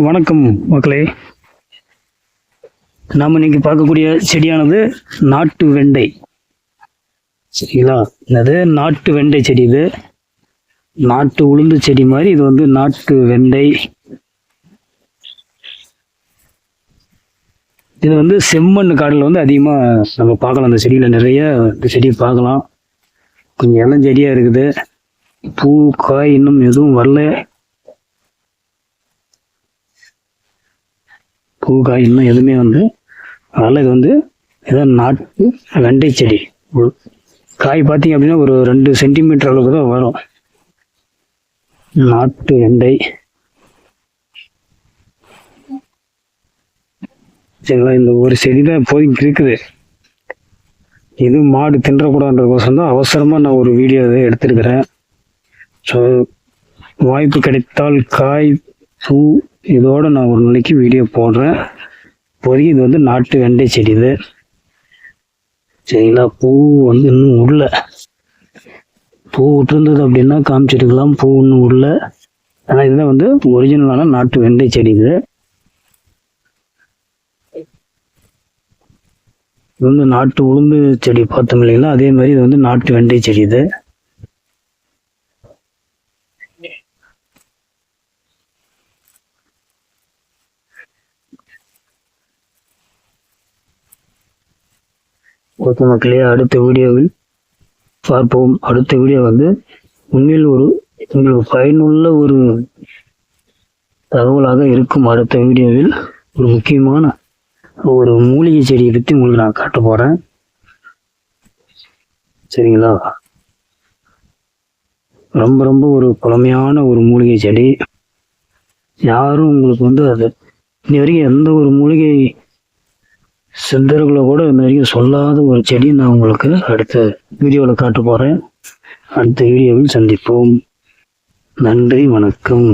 வணக்கம் மக்களே. நாம் இன்னைக்கு பார்க்கக்கூடிய செடியானது நாட்டு வெண்டை. சரிங்களா? அது நாட்டு வெண்டை செடி. இது நாட்டு உளுந்து செடி மாதிரி. இது வந்து நாட்டு வெண்டை. இது வந்து செம்மண் காடில் வந்து அதிகமாக நம்ம பார்க்கலாம். அந்த செடியில் நிறைய இந்த செடியை பார்க்கலாம். கொஞ்சம் இளஞ்செடியாக இருக்குது. பூ காய் இன்னும் எதுவும் வரல. பூ காய் இன்னும் எதுவுமே வந்து அதனால் இது வந்து இதான் நாட்டு வெண்டை செடி. காய் பார்த்தீங்க அப்படின்னா ஒரு 2 சென்டிமீட்டர் அளவுக்கு தான் வரும். நாட்டு வெண்டை. சரிங்களா? இந்த ஒரு செடி தான் இப்போதைக்கு இருக்குது. இது மாடு தின்றக்கூடாதுன்றதுக்கோசரம் தான் அவசரமாக நான் ஒரு வீடியோ எடுத்திருக்கிறேன். ஸோ வாய்ப்பு கிடைத்தால் காய் பூ இதோட நான் ஒரு நாளைக்கு வீடியோ போடுறேன். இப்போதைக்கு இது வந்து நாட்டு வெண்டை செடி. இது சரிங்களா? பூ வந்து இன்னும் உள்ள பூ விட்டுருந்தது அப்படின்னா காமிச்சிருக்கலாம். பூ இன்னும் உள்ள. ஆனால் இதுதான் வந்து ஒரிஜினலான நாட்டு வெண்டை செடி. இது வந்து நாட்டு உளுந்து செடி பார்த்தோம் இல்லைங்களா? அதே மாதிரி இது வந்து நாட்டு வெண்டை செடி. இது ஓகே மக்களே, அடுத்த வீடியோவில் பார்ப்போம். அடுத்த வீடியோ வந்து உண்மையில் உங்களுக்கு பயனுள்ள ஒரு தகவலாக இருக்கும். அடுத்த வீடியோவில் ஒரு முக்கியமான ஒரு மூலிகை செடியை பற்றி உங்களுக்கு நான் காட்ட போகிறேன். சரிங்களா? ரொம்ப ரொம்ப ஒரு பழமையான ஒரு மூலிகை செடி. யாரும் உங்களுக்கு வந்து அது இன்ன வரைக்கும் எந்த ஒரு மூலிகை சித்தர்களை கூட இந்த வரைக்கும் சொல்லாத ஒரு செடி நான் உங்களுக்கு அடுத்த வீடியோவில் காட்ட போகிறேன். அடுத்த வீடியோவில் சந்திப்போம். நன்றி, வணக்கம்.